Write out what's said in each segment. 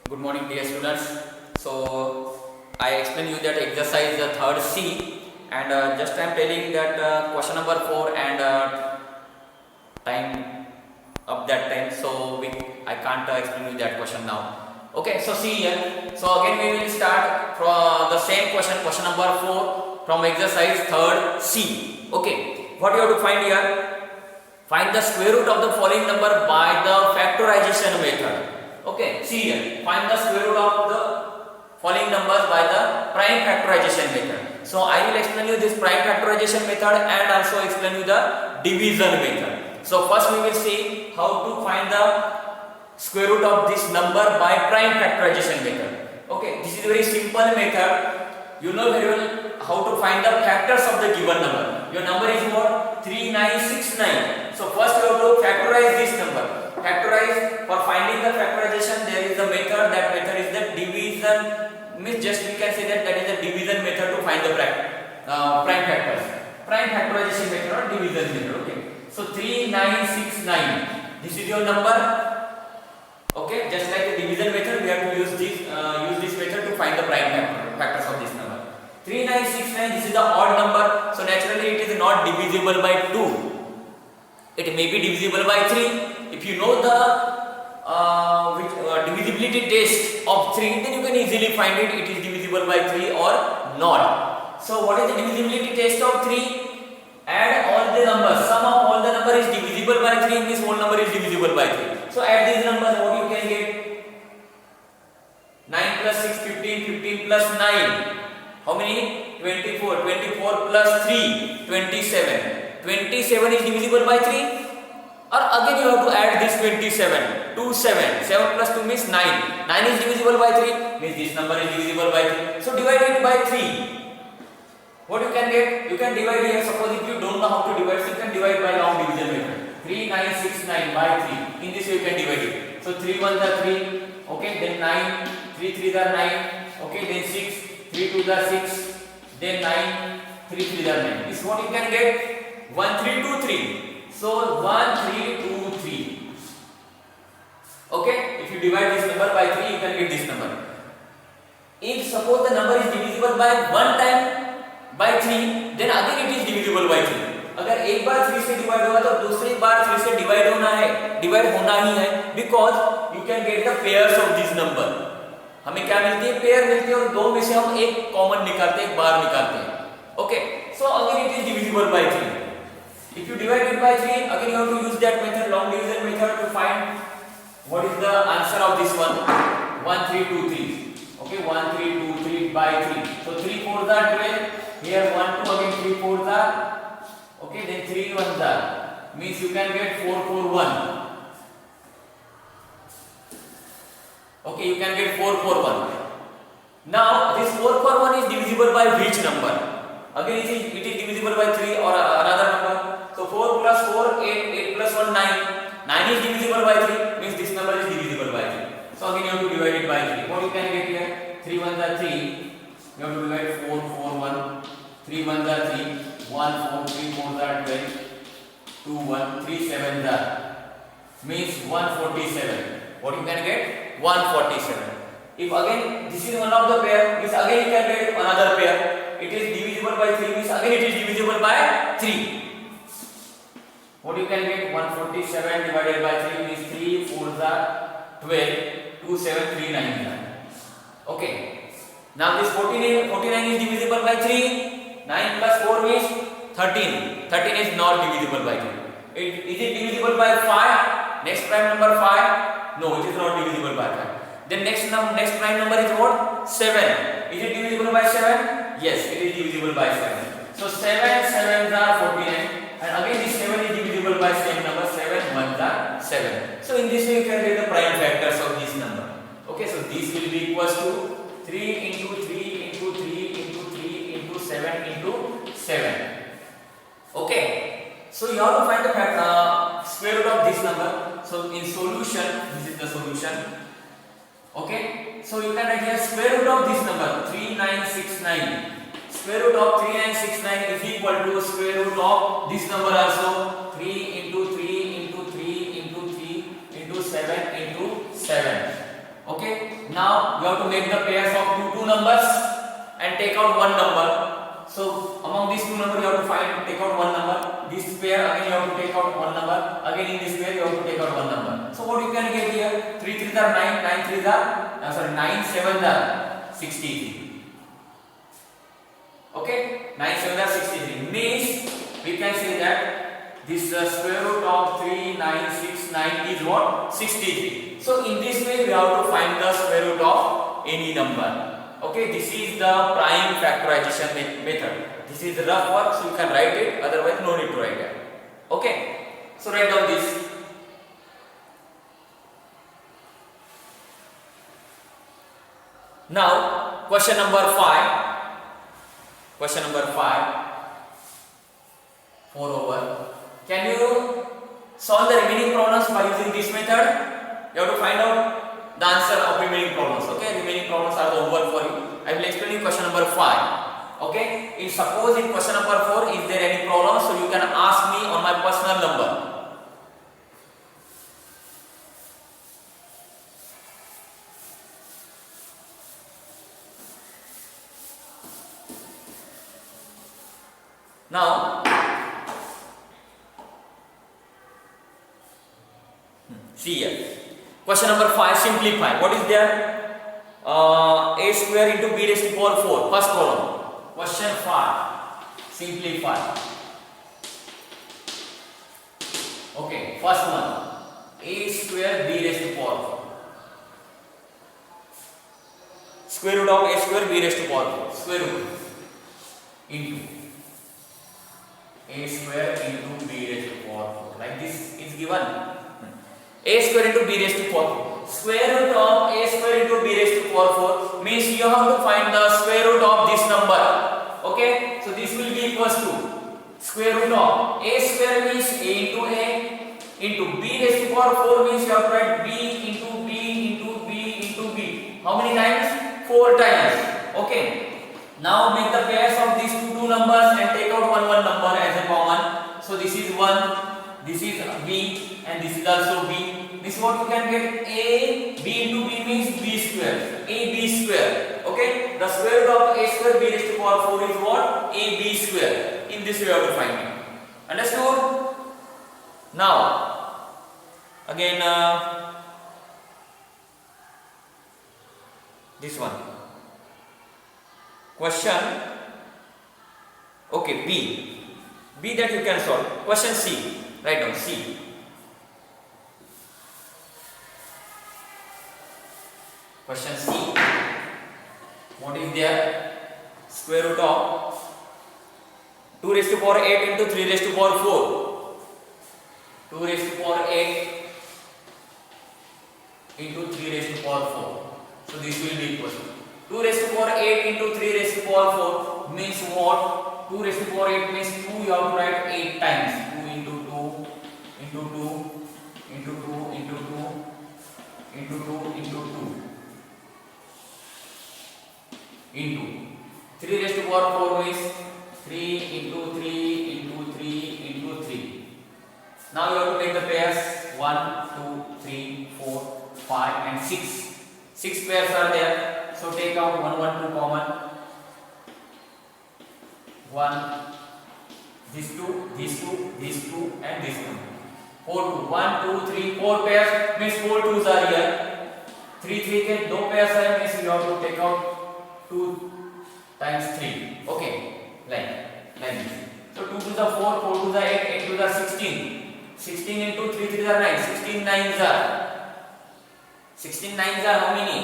Good morning, dear students. So I explain you that exercise the third C, and just I am telling that question number 4 and time up that time. So I can't explain you that question now. Okay, so see here. So again we will start from the same question, question number 4 from exercise third C. Okay, what you have to find here? Find the square root of the following number by the factorization method. Okay, see here. Find the square root of the following numbers by the prime factorization method. So I will explain you this prime factorization method and also explain you the division method. So first we will see how to find the square root of this number by prime factorization method. Okay, this is a very simple method. You know very well how to find the factors of the given number. Your number is what? 3969. So first you have to factorize this number. Factorize, for finding the factorization there is a method. That method is the division. Means just we can say that is the division method to find the prime factors. Prime factorization method or division method. Okay. So 3969. This is your number. Okay. Just like the division method, we have to use this method to find the prime factors of this number. 3969. This is the odd number. So naturally it is not divisible by 2. It may be divisible by 3. If you know the divisibility test of 3, then you can easily find it is divisible by 3 or not. So what is the divisibility test of 3? Add all the numbers. Sum of all the number is divisible by 3, means whole number is divisible by 3. So add these numbers, what you can get? 9 plus 6, 15, 15 plus 9. How many? 24. 24 plus 3, 27. 27 is divisible by 3. Or again you have to add this 27. 2, 7. 7 plus 2 means 9. 9 is divisible by 3. Means this number is divisible by 3. So divide it by 3. What you can get? You can divide here. Suppose if you don't know how to divide, so you can divide by long division method. 3969 by 3. In this way you can divide it. So 3 1s are 3. Okay. Then 9. 3 3s are 9. Okay. Then 6. 3 2s are 6. Then 9. 3 3s are 9. This is what you can get. 1 3 2 3. So 1 3 2 3. Okay, if you divide this number by 3, you can get this number. If suppose the number is divisible by 1 time by 3, then again it is divisible by 3. अगर एक बार 3 से divide होगा तो दूसरी बार 3 से divide होना ही है, because you can get the pairs of this number. हमें क्या मिलती है? पेयर मिलती है, और दो में से हम एक कॉमन निकालते हैं, एक बार निकालते हैं. Okay, so again it is divisible by 3. If you divide it by 3, again you have to use that method, long division method, to find what is the answer of this one. 1 3 2 3. Okay, 1 3 2 3 by 3. So 3 4s are 12. Here 1 2, again 3 4s are. Okay, then 3 1s are. Means you can get 4 4 1. Okay, you can get 4 4 1. Now this 4 4 1 is divisible by which number? Again it is divisible by 3 or another number. So 4 plus 4 8, 8 plus 1 9. 9 is divisible by 3, means this number is divisible by 3. So again you have to divide it by 3. What you can get here? 3 1s are 3. You have to divide 4 4 1. 3 1s are 3. 1 4 3 4s are 12. 2 1 3 7s are. Means 147. What you can get? 147. If again this is one of the pair, means again you can get another pair. It is divisible by 3, means again it is divisible by 3. What you can get? 147 divided by 3 means 3 4s are 12. 2 7 3 9 are. Okay. Now this 49 is divisible by 3. 9 plus 4 means 13. 13 is not divisible by 3. Is it divisible by 5? Next prime number 5? No, it is not divisible by 5. Then next prime number is what? 7. Is it divisible by 7? Yes, it is divisible by 7. So 7 7s are 49. And again this 7 is divisible by same number. 7 1s are 7. So in this way you can get the prime factors of this number. Okay, so this will be equals to 3 into 3 into 3 into 3 into 7 into 7. Okay, so you have to find the square root of this number. So in solution, this is the solution. Okay, so you can write here square root of this number 3969. Square root of 3969 is equal to square root of this number also. 3 into 3 into 3 into 3 into 7 into 7. Okay, Now you have to make the pairs of two numbers and take out one number. So among these two numbers you have to take out one number. This pair again you have to take out one number. Again in this pair you have to take out one number. So what you can get here? 3 3s are 9, 9 3s are 9 7s are 63. Okay, 9 7s are 63. Means we can say that this square root of 3969 is what? 63. So in this way we have to find the square root of any number. Okay, this is the prime factorization method. This is rough work, so you can write it, otherwise no need to write it. Okay, so write down this. Now question number 5. Question number 5. 4 over. Can you solve the remaining problems by using this method? You have to find out the answer of remaining problems. Okay, remaining problems are the homework for you. I will explain you question number 5. Okay, if suppose in question number 4 is there any problem, so you can ask me on my personal number. Now see here. Question number 5, simplify. What is there? A square into b raised to power 4. First column. Question 5. Simplify. Okay, first one. A square b raised to power 4. Square root of a square b raised to power 4. Square root into a square into b raised to power 4. Like this is given. A square into b raised to power 4. Square root of a square into b raised to power 4 means you have to find the square root of this number. Okay, so this will be equals to square root of a square means a into b raised to power 4 means you have to write b into b into b into b. How many times? 4 times. Okay. Now make the pairs of these two numbers and take out one number as a common. So this is 1, this is b, and this is also b. This is what you can get. A b into b means b square. A b square. Okay. The square root of a square b raised to power 4 is what? A b square. In this way you have to find it. Understood? Now again this one. Question. Okay, B that you can solve. Question C. Write down C. Question C. What is there? Square root of 2 raised to power 8 into 3 raised to power 4. 2 raised to power 8 into 3 raised to power 4. So this will be equal to 2 raised to power 8 into 3 raised to power 4 means what? 2 raised to power 8 means 2, you have to write 8 times. 2 into 2 into 2 into 2 into 2 into 2 into 2 into 3 raised to power 4 means 3 into 3 into 3 into 3. Now you have to make the pairs 1, 2, 3, 4, 5 and 6. 6 pairs are there. So take out 1, 1, 2 common. 1, these two, these two, these two and these two. 4, 2, 1, 2, 3, 4 pairs means 4 twos are here. 3, 3 के 2 pairs are means you have to take out 2 times 3. Okay, like this. So 2 to the 4, 4 to the 8, 8 to the 16. 16 into 3, 3 are 9. 16 nines are how many?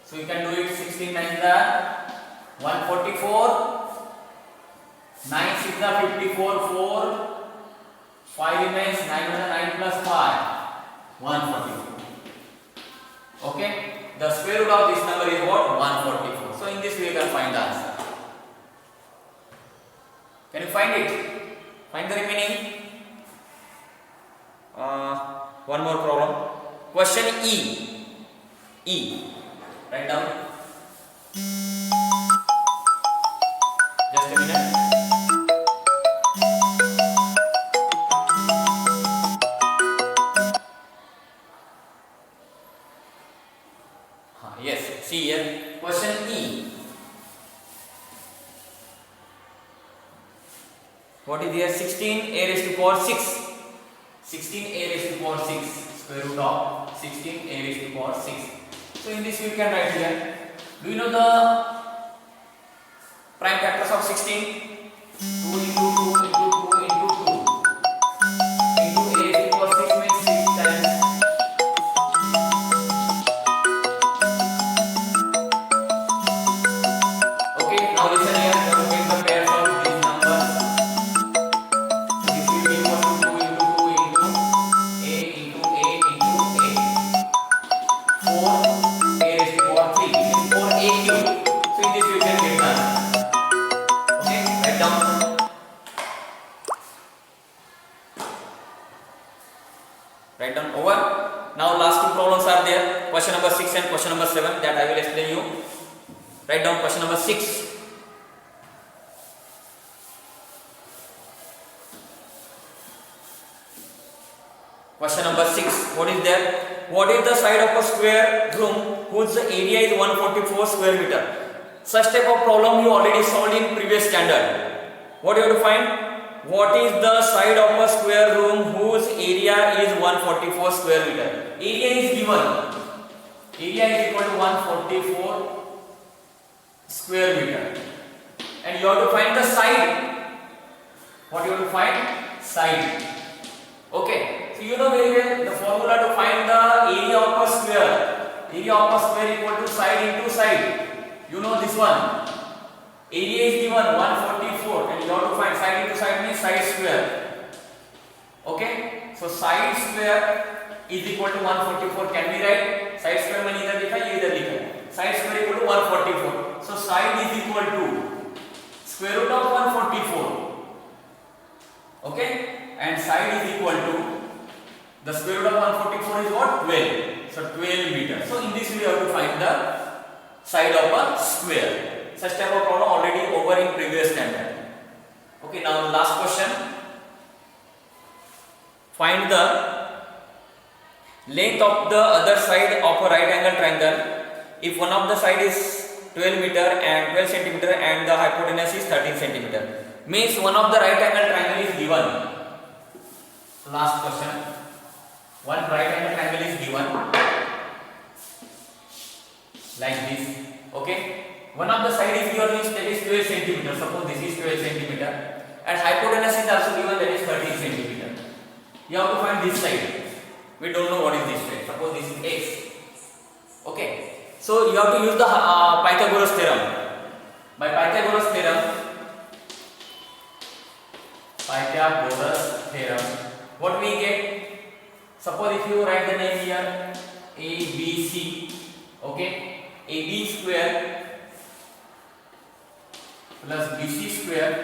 So you can do it. 16 nines are 144. 9 6 are 54. 4 5 remains. 9 is 9 plus 5 144. Okay, the square root of this number is what? 144. So in this way you can find the answer. Can you find it? Find the remaining. One more problem. Question E. Write down. Just a minute. what is here? 16 a raised to power 6. 16 a raised to power 6. Square root of 16 a raised to power 6. So in this you can write here. Do you know the prime factors of 16? 2 into 2 into 2 into 2 into a raised to power 6 means 6 times. Okay, now listen here. You have to take the pairs of these numbers. This will be equal to 2 into 2 into a into a into a. 4 a raised to power 3 is 4a cube. So in this you can get the answer. Okay, write down. Write down over. Now last two problems are there. Question number 6 and question number 7 that I will explain you. Write down question number 6. Question number 6. What is there? What is the side of a square room whose area is 144 square meter? Such type of problem you already solved in previous standard. What you have to find? What is the side of a square room whose area is 144 square meter? Area is given. Area is equal to 144 square meter. And you have to find the side. What you have to find? Side. Okay. So you know very well the formula to find the area of a square. Area of a square equal to side into side. You know this one. Area is given 144 and you have to find side into side means side square. Okay. So side square is equal to 144. Can we write? Side square मैंने इधर लिखा ये इधर लिखा. Side square equal to 144. So side is equal to square root of 144. Okay. And side is equal to the square root of 144 is what? 12. So 12 meters. So in this we have to find the side of a square. Such type of problem already over in previous standard. Okay, now last question. Find the length of the other side of a right angle triangle if one of the side is 12 meter and 12 centimeter and the hypotenuse is 13 centimeter. Means one of the right angle triangle is given. Last question. One right angle triangle is given like this. Okay. One of the side is given means that is 12 centimeter. Suppose this is 12 centimeter and hypotenuse is also given that is 13 centimeter. You have to find this side. We don't know what is this side. Suppose this is x. Okay. So you have to use the Pythagoras theorem. By Pythagoras theorem, what we get? Suppose if you write the name here ABC, okay, AB square plus BC square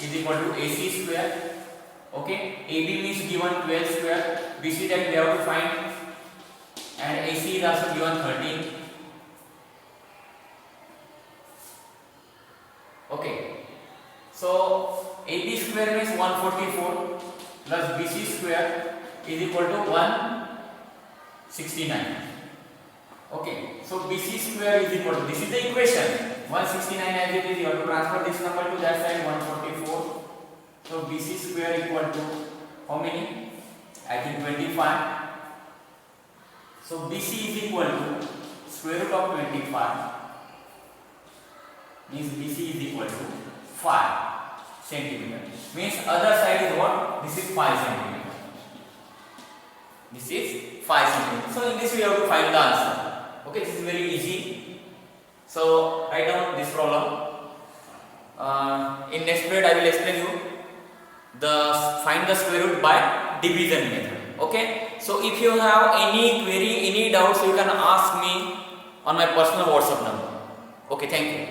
is equal to AC square. Okay, AB means given 12 square, BC that we have to find, and AC is also given 13. Okay, so AB square means 144 plus BC square is equal to 169. Okay, so BC square is equal to, this is the equation, 169 as it is. You have to transfer this number to that side, 144. So BC square equal to how many? I think 25. So BC is equal to square root of 25 means BC is equal to 5 centimeter. Means other side is what? This is 5 centimeter. This is 5 centimeter. So in this we have to find the answer. Okay, this is very easy. So write down this problem. In next period I will explain you the find the square root by division method. Okay. So if you have any query, any doubts, you can ask me on my personal WhatsApp number. Okay, thank you.